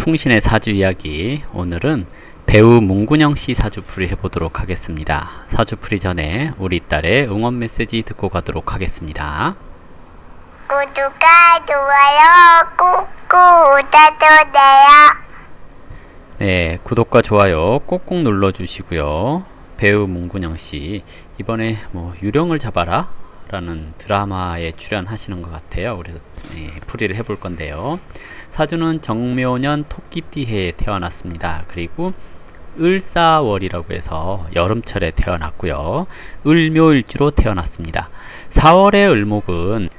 풍신의 사주 이야기, 오늘은 배우 문근영씨 사주풀이 해보도록 하겠습니다. 사주풀이 전에 우리 딸의 응원 메시지 듣고 가도록 하겠습니다. 구독과 좋아요 꾹꾹 눌러주세요. 네, 구독과 좋아요 꼭꼭 눌러주시고요. 배우 문근영씨, 이번에 유령을 잡아라 라는 드라마에 출연하시는 것 같아요. 그래서 풀이를 해볼 건데요. 사주는 정묘년 토끼띠해에 태어났습니다. 그리고 을사월이라고 해서 여름철에 태어났고요. 을묘일주로 태어났습니다. 4월의 을목은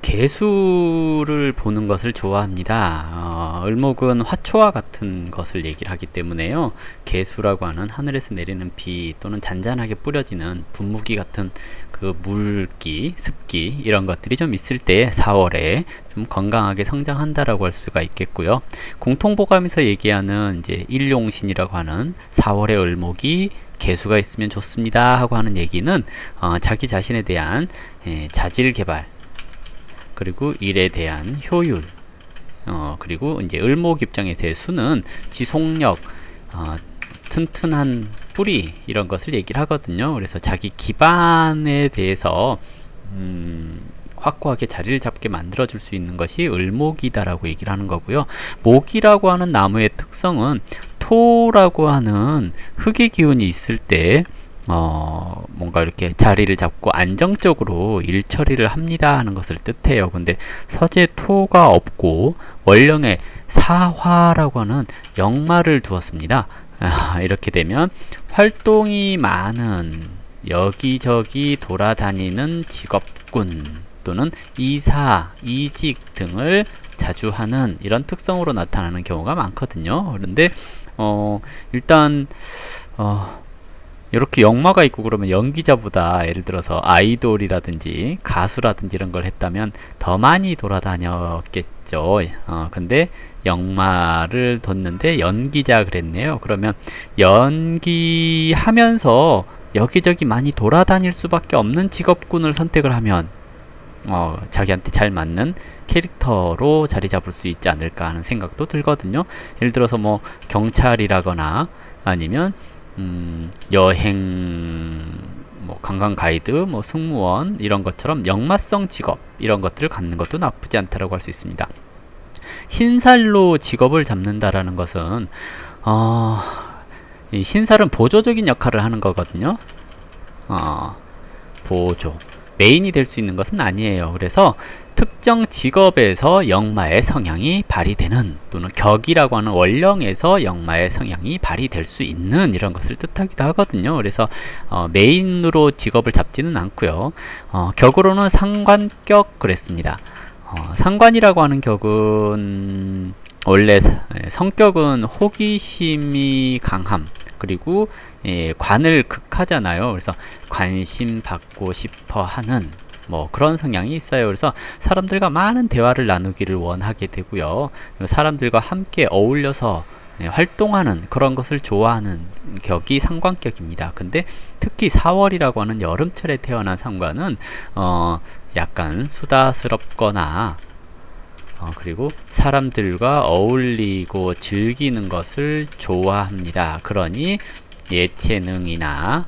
개수를 보는 것을 좋아합니다. 을목은 화초와 같은 것을 얘기를 하기 때문에요. 개수라고 하는 하늘에서 내리는 비 또는 잔잔하게 뿌려지는 분무기 같은 그 물기, 습기 이런 것들이 좀 있을 때 4월에 좀 건강하게 성장한다라고 할 수가 있겠고요. 공통보감에서 얘기하는 이제 일용신이라고 하는 4월의 을목이 개수가 있으면 좋습니다 하고 하는 얘기는 자기 자신에 대한 자질 개발, 그리고 일에 대한 효율, 그리고 이제 을목 입장에서의 수는 지속력, 튼튼한 뿌리 이런 것을 얘기를 하거든요. 그래서 자기 기반에 대해서 확고하게 자리를 잡게 만들어 줄 수 있는 것이 을목이다라고 얘기를 하는 거고요. 목이라고 하는 나무의 특성은 토라고 하는 흙의 기운이 있을 때 뭔가 이렇게 자리를 잡고 안정적으로 일 처리를 합니다 하는 것을 뜻해요. 근데 서재 토가 없고 원령에 사화라고 하는 역마를 두었습니다. 이렇게 되면 활동이 많은 여기저기 돌아다니는 직업군 또는 이사, 이직 등을 자주 하는 이런 특성으로 나타나는 경우가 많거든요. 그런데 일단 이렇게 역마가 있고 그러면 연기자보다 예를 들어서 아이돌이라든지 가수라든지 이런 걸 했다면 더 많이 돌아다녔겠죠. 근데 역마를 뒀는데 연기자 그랬네요. 그러면 연기하면서 여기저기 많이 돌아다닐 수밖에 없는 직업군을 선택을 하면 자기한테 잘 맞는 캐릭터로 자리 잡을 수 있지 않을까 하는 생각도 들거든요. 예를 들어서 경찰이라거나 아니면 여행, 관광 가이드, 승무원 이런 것처럼 역마성 직업 이런 것들을 갖는 것도 나쁘지 않다라고 할 수 있습니다. 신살로 직업을 잡는다라는 것은 이 신살은 보조적인 역할을 하는 거거든요. 보조, 메인이 될 수 있는 것은 아니에요. 그래서 특정 직업에서 역마의 성향이 발휘되는, 또는 격이라고 하는 원령에서 역마의 성향이 발휘될 수 있는 이런 것을 뜻하기도 하거든요. 그래서 메인으로 직업을 잡지는 않고요. 격으로는 상관격 그랬습니다. 상관이라고 하는 격은 원래 성격은 호기심이 강함, 그리고 관을 극하잖아요. 그래서 관심 받고 싶어 하는 그런 성향이 있어요. 그래서 사람들과 많은 대화를 나누기를 원하게 되고요. 사람들과 함께 어울려서 활동하는 그런 것을 좋아하는 격이 상관격입니다. 근데 특히 4월이라고 하는 여름철에 태어난 상관은 약간 수다스럽거나 그리고 사람들과 어울리고 즐기는 것을 좋아합니다. 그러니 예체능이나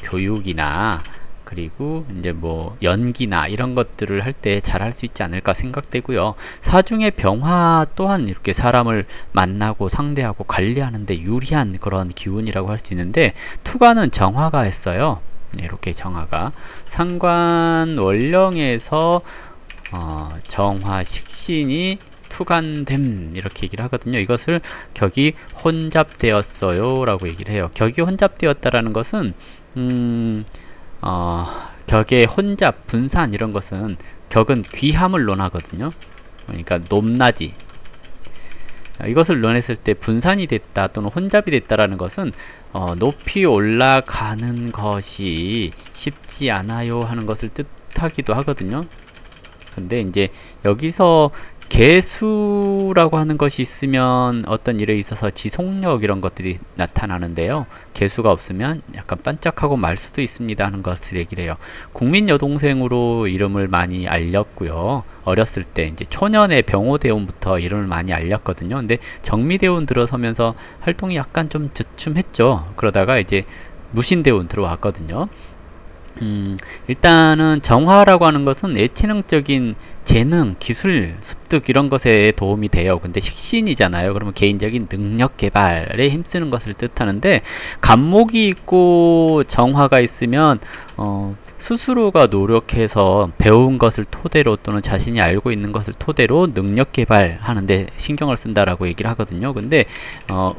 교육이나 그리고 이제 연기나 이런 것들을 할 때 잘할 수 있지 않을까 생각되고요. 사중의 병화 또한 이렇게 사람을 만나고 상대하고 관리하는데 유리한 그런 기운이라고 할 수 있는데, 투가는 정화가 했어요. 이렇게 정화가 상관 원령에서 정화 식신이 투간됨 이렇게 얘기를 하거든요. 이것을 격이 혼잡되었어요 라고 얘기를 해요. 격이 혼잡되었다라는 것은 격의 혼잡, 분산 이런 것은, 격은 귀함을 논하거든요. 그러니까 높낮이, 이것을 논했을 때 분산이 됐다 또는 혼잡이 됐다라는 것은 높이 올라가는 것이 쉽지 않아요 하는 것을 뜻하기도 하거든요. 근데 이제 여기서 개수라고 하는 것이 있으면 어떤 일에 있어서 지속력 이런 것들이 나타나는데요. 개수가 없으면 약간 반짝하고 말 수도 있습니다 하는 것을 얘기를 해요. 국민 여동생으로 이름을 많이 알렸고요. 어렸을 때 이제 초년의 병호대운부터 이름을 많이 알렸거든요. 근데 정미대운 들어서면서 활동이 약간 좀 주춤했죠. 그러다가 이제 무신대운 들어왔거든요. 일단은 정화라고 하는 것은 예체능적인 재능, 기술, 습득 이런 것에 도움이 돼요. 근데 식신이잖아요. 그러면 개인적인 능력 개발에 힘쓰는 것을 뜻하는데 간목이 있고 정화가 있으면 스스로가 노력해서 배운 것을 토대로 또는 자신이 알고 있는 것을 토대로 능력 개발하는데 신경을 쓴다라고 얘기를 하거든요. 근데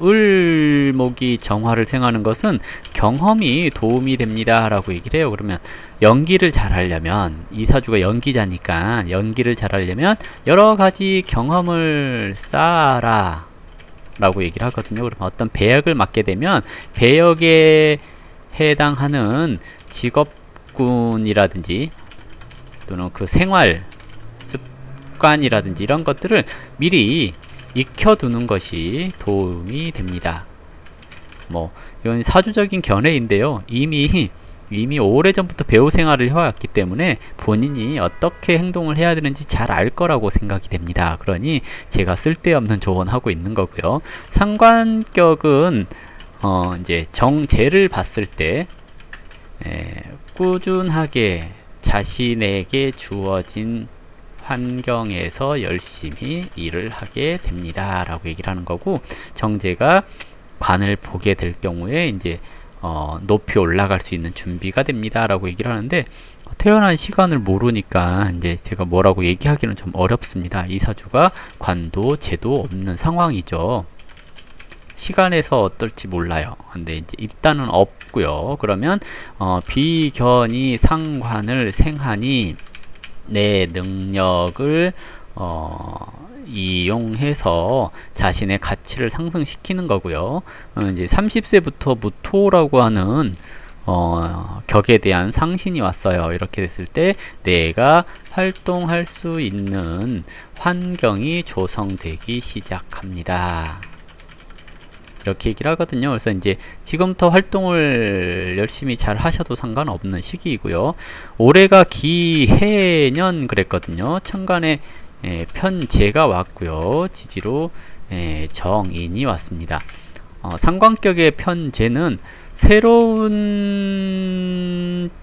을목이 정화를 생하는 것은 경험이 도움이 됩니다라고 얘기를 해요. 그러면 연기를 잘하려면 이 사주가 연기자니까 연기를 잘하려면 여러 가지 경험을 쌓아라 라고 얘기를 하거든요. 그러면 어떤 배역을 맡게 되면 배역에 해당하는 직업군이라든지 또는 그 생활 습관이라든지 이런 것들을 미리 익혀두는 것이 도움이 됩니다. 뭐 이건 사주적인 견해인데요. 이미 오래전부터 배우 생활을 해왔기 때문에 본인이 어떻게 행동을 해야 되는지 잘 알 거라고 생각이 됩니다. 그러니 제가 쓸데없는 조언하고 있는 거고요. 상관격은 이제 정제를 봤을 때 꾸준하게 자신에게 주어진 환경에서 열심히 일을 하게 됩니다. 라고 얘기를 하는 거고, 정제가 관을 보게 될 경우에 이제 높이 올라갈 수 있는 준비가 됩니다 라고 얘기를 하는데, 태어난 시간을 모르니까 이제 제가 뭐라고 얘기하기는 좀 어렵습니다. 이 사주가 관도 제도 없는 상황이죠. 시간에서 어떨지 몰라요. 근데 이제 일단은 없고요. 그러면 비견이 상관을 생하니 내 능력을 이용해서 자신의 가치를 상승시키는 거고요. 이제 30세부터 무토라고 하는 격에 대한 상신이 왔어요. 이렇게 됐을 때 내가 활동할 수 있는 환경이 조성되기 시작합니다. 이렇게 얘기를 하거든요. 그래서 이제 지금부터 활동을 열심히 잘 하셔도 상관없는 시기이고요. 올해가 기해년 그랬거든요. 천간에 편재가 왔고요. 지지로 정인이 왔습니다. 상관격의 편재는 새로운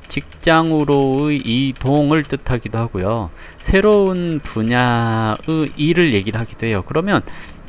직장으로의 이동을 뜻하기도 하고요. 새로운 분야의 일을 얘기를 하기도 해요. 그러면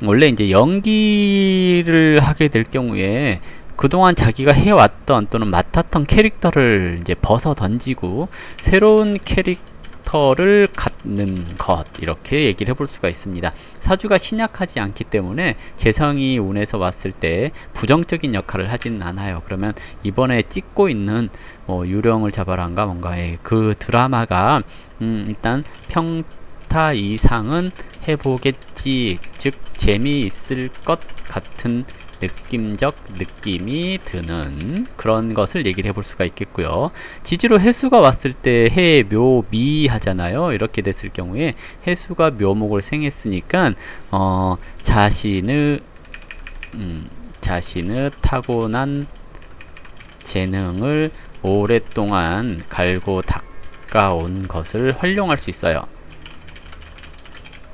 원래 이제 연기를 하게 될 경우에 그동안 자기가 해왔던 또는 맡았던 캐릭터를 이제 벗어 던지고 새로운 캐릭터를 갖는 것, 이렇게 얘기를 해볼 수가 있습니다. 사주가 신약하지 않기 때문에 재성이 운에서 왔을 때 부정적인 역할을 하지는 않아요. 그러면 이번에 찍고 있는 유령을 잡아라인가 뭔가의 그 드라마가 일단 평타 이상은 해보겠지, 즉 재미있을 것 같은 느낌적 느낌이 드는 그런 것을 얘기를 해볼 수가 있겠고요. 지지로 해수가 왔을 때 해, 묘, 미 하잖아요. 이렇게 됐을 경우에 해수가 묘목을 생했으니까 자신의 타고난 재능을 오랫동안 갈고 닦아온 것을 활용할 수 있어요.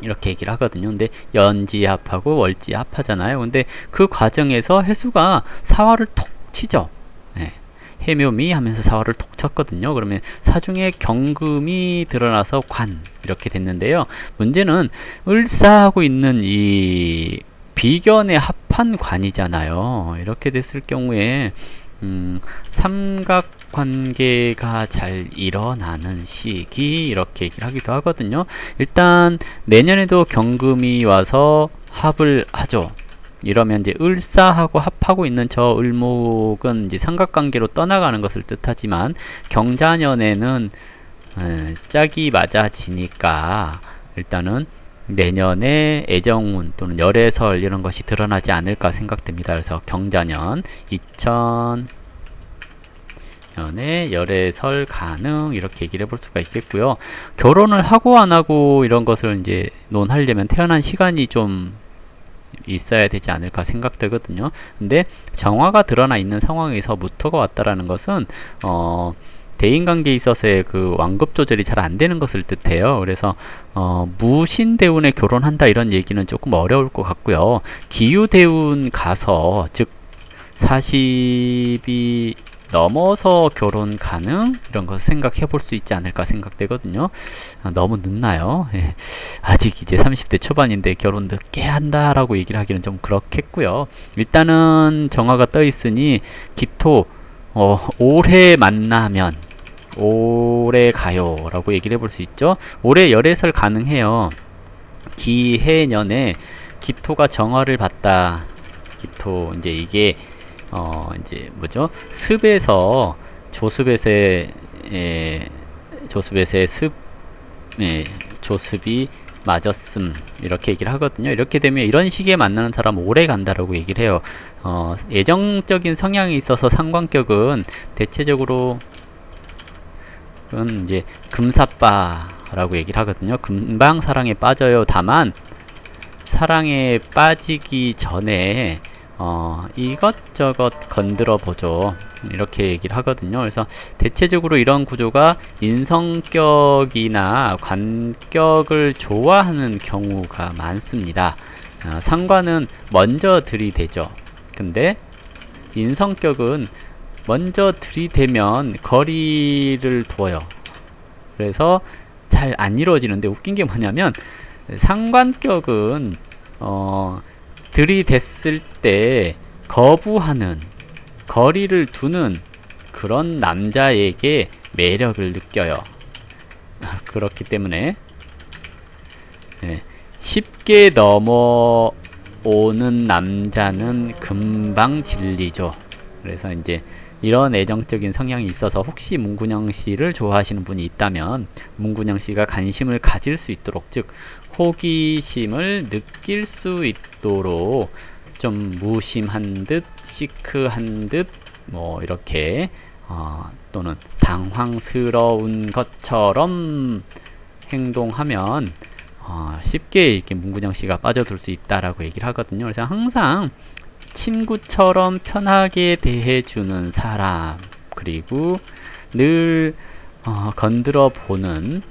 이렇게 얘기를 하거든요. 근데 연지합하고 월지합하잖아요. 근데 그 과정에서 해수가 사화를 톡 치죠. 해묘미 하면서 사화를 톡 쳤거든요. 그러면 사중에 경금이 드러나서 관 이렇게 됐는데요. 문제는 을사하고 있는 이 비견의 합한 관이잖아요. 이렇게 됐을 경우에 삼각관계가 잘 일어나는 시기, 이렇게 얘기를 하기도 하거든요. 일단 내년에도 경금이 와서 합을 하죠. 이러면 이제 을사하고 합하고 있는 저 을목은 이제 삼각관계로 떠나가는 것을 뜻하지만 경자년에는 짝이 맞아지니까 일단은 내년에 애정운 또는 열애설 이런 것이 드러나지 않을까 생각됩니다. 그래서 경자년 연애 열애설 가능 이렇게 얘기를 해볼 수가 있겠고요. 결혼을 하고 안 하고 이런 것을 이제 논하려면 태어난 시간이 좀 있어야 되지 않을까 생각되거든요. 근데 정화가 드러나 있는 상황에서 무토가 왔다라는 것은 대인관계에 있어서의 그 완급 조절이 잘 안 되는 것을 뜻해요. 그래서 무신대운에 결혼한다 이런 얘기는 조금 어려울 것 같고요. 기유대운 가서 즉 40이 넘어서 결혼 가능? 이런 것을 생각해 볼 수 있지 않을까 생각되거든요. 너무 늦나요? 예. 아직 이제 30대 초반인데 결혼 늦게 한다라고 얘기를 하기는 좀 그렇겠고요. 일단은 정화가 떠 있으니 기토 올해 만나면 올해 가요 라고 얘기를 해볼 수 있죠. 올해 열애설 가능해요. 기해년에 기토가 정화를 받다. 기토 이제 이게 이제 뭐죠? 습에서 조습에서의 습, 조습이 맞았음 이렇게 얘기를 하거든요. 이렇게 되면 이런 시기에 만나는 사람 오래 간다라고 얘기를 해요. 예정적인 성향이 있어서 상관격은 대체적으로 이제 금사빠라고 얘기를 하거든요. 금방 사랑에 빠져요. 다만 사랑에 빠지기 전에 이것저것 건드려 보죠. 이렇게 얘기를 하거든요. 그래서 대체적으로 이런 구조가 인성격이나 관격을 좋아하는 경우가 많습니다. 상관은 먼저 들이대죠. 근데 인성격은 먼저 들이대면 거리를 둬요. 그래서 잘 안 이루어지는데 웃긴 게 뭐냐면 상관격은 들이댔을 때 거부하는 거리를 두는 그런 남자에게 매력을 느껴요. 그렇기 때문에 쉽게 넘어오는 남자는 금방 질리죠. 그래서 이제 이런 애정적인 성향이 있어서 혹시 문근영 씨를 좋아하시는 분이 있다면 문근영 씨가 관심을 가질 수 있도록 즉 호기심을 느낄 수 있도록 좀 무심한 듯 시크한 듯 뭐 이렇게 또는 당황스러운 것처럼 행동하면 쉽게 이렇게 문근영 씨가 빠져들 수 있다라고 얘기를 하거든요. 그래서 항상 친구처럼 편하게 대해주는 사람 그리고 늘 건드려 보는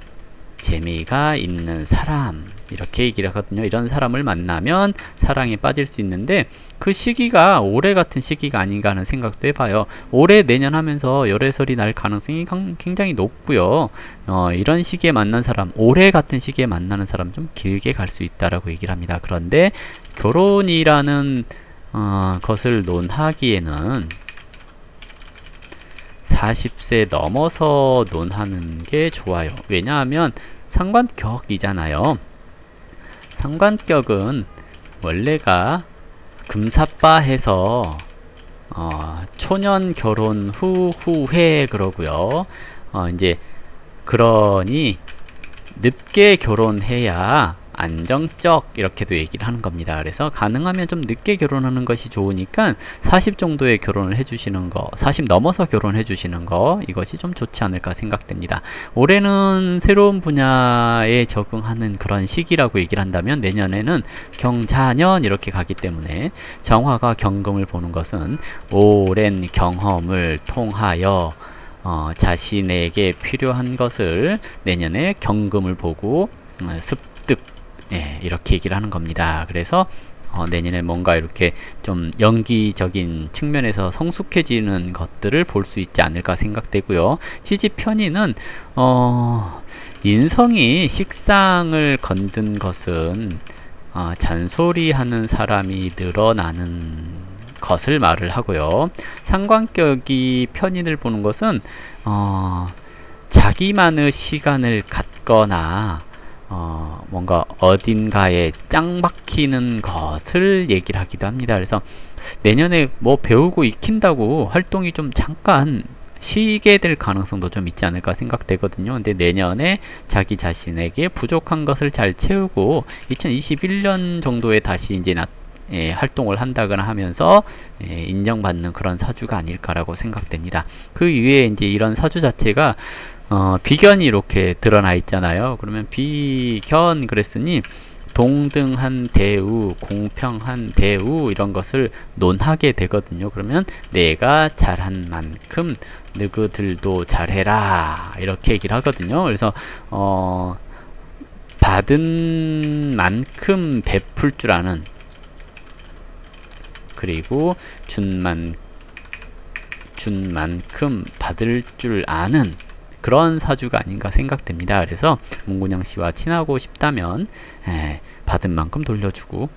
재미가 있는 사람 이렇게 얘기를 하거든요. 이런 사람을 만나면 사랑에 빠질 수 있는데 그 시기가 올해 같은 시기가 아닌가 하는 생각도 해봐요. 올해 내년 하면서 열애설이 날 가능성이 굉장히 높고요. 이런 시기에 만난 사람 올해 같은 시기에 만나는 사람 좀 길게 갈 수 있다라고 얘기를 합니다. 그런데 결혼이라는 것을 논하기에는 40세 넘어서 논하는 게 좋아요. 왜냐하면 상관격이잖아요. 상관격은 원래가 금사빠해서 초년 결혼 후에 그러고요. 이제 그러니 늦게 결혼해야 안정적 이렇게도 얘기를 하는 겁니다. 그래서 가능하면 좀 늦게 결혼하는 것이 좋으니까 40 정도에 결혼을 해주시는 거 40 넘어서 결혼해 주시는 거 이것이 좀 좋지 않을까 생각됩니다. 올해는 새로운 분야에 적응하는 그런 시기라고 얘기를 한다면 내년에는 경자년 이렇게 가기 때문에 정화가 경금을 보는 것은 오랜 경험을 통하여 자신에게 필요한 것을 내년에 경금을 보고 이렇게 얘기를 하는 겁니다. 그래서 내년에 뭔가 이렇게 좀 연기적인 측면에서 성숙해지는 것들을 볼 수 있지 않을까 생각되고요. 시집 편의는 인성이 식상을 건든 것은 잔소리하는 사람이 늘어나는 것을 말을 하고요. 상관격이 편인을 보는 것은 자기만의 시간을 갖거나 뭔가 어딘가에 짱 박히는 것을 얘기를 하기도 합니다. 그래서 내년에 뭐 배우고 익힌다고 활동이 좀 잠깐 쉬게 될 가능성도 좀 있지 않을까 생각되거든요. 근데 내년에 자기 자신에게 부족한 것을 잘 채우고 2021년 정도에 다시 이제 활동을 한다거나 하면서 인정받는 그런 사주가 아닐까라고 생각됩니다. 그 위에 이제 이런 사주 자체가 비견이 이렇게 드러나 있잖아요. 그러면 비견 그랬으니 동등한 대우, 공평한 대우 이런 것을 논하게 되거든요. 그러면 내가 잘한 만큼 너희들도 잘해라 이렇게 얘기를 하거든요. 그래서 받은 만큼 베풀 줄 아는, 그리고 준 만큼 받을 줄 아는 그런 사주가 아닌가 생각됩니다. 그래서 문근영 씨와 친하고 싶다면 받은 만큼 돌려주고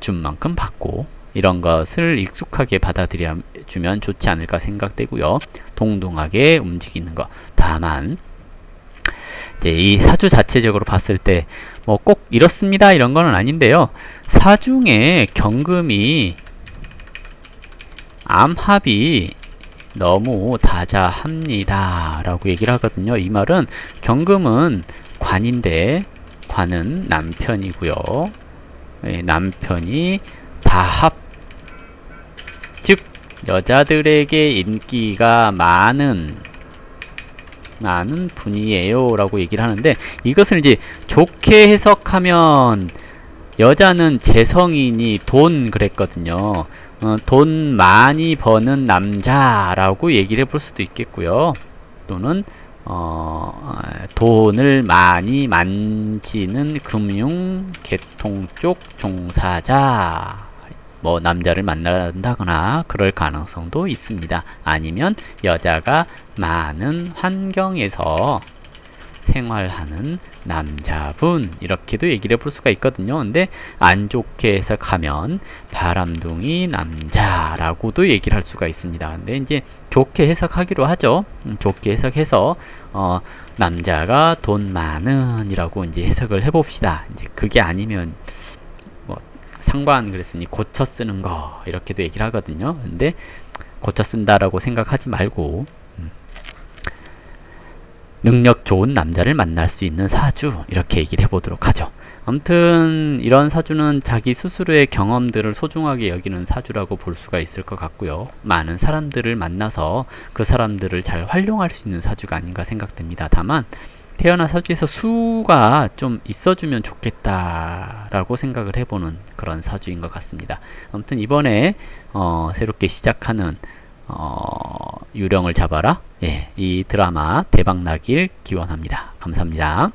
준 만큼 받고 이런 것을 익숙하게 받아들여주면 좋지 않을까 생각되고요. 동등하게 움직이는 것. 다만 이제 이 사주 자체적으로 봤을 때 뭐 꼭 이렇습니다 이런 거는 아닌데요. 사중에 경금이 암합이 너무 다자합니다 라고 얘기를 하거든요. 이 말은 경금은 관인데 관은 남편이고요. 남편이 다합, 즉 여자들에게 인기가 많은 분이에요 라고 얘기를 하는데, 이것을 이제 좋게 해석하면 여자는 재성이니 돈 그랬거든요. 돈 많이 버는 남자라고 얘기를 해볼 수도 있겠고요. 또는 돈을 많이 만지는 금융, 계통 쪽 종사자, 뭐 남자를 만난다거나 그럴 가능성도 있습니다. 아니면 여자가 많은 환경에서 생활하는 남자분 이렇게도 얘기를 해볼 수가 있거든요. 근데 안 좋게 해석하면 바람둥이 남자라고도 얘기를 할 수가 있습니다. 근데 이제 좋게 해석하기로 하죠. 좋게 해석해서 남자가 돈 많은 이라고 이제 해석을 해봅시다. 이제 그게 아니면 뭐 상관 그랬으니 고쳐 쓰는 거 이렇게도 얘기를 하거든요. 근데 고쳐 쓴다라고 생각하지 말고 능력 좋은 남자를 만날 수 있는 사주 이렇게 얘기를 해보도록 하죠. 아무튼 이런 사주는 자기 스스로의 경험들을 소중하게 여기는 사주라고 볼 수가 있을 것 같고요. 많은 사람들을 만나서 그 사람들을 잘 활용할 수 있는 사주가 아닌가 생각됩니다. 다만 태어난 사주에서 수가 좀 있어주면 좋겠다라고 생각을 해보는 그런 사주인 것 같습니다. 아무튼 이번에 새롭게 시작하는 유령을 잡아라, 이 드라마 대박 나길 기원합니다. 감사합니다.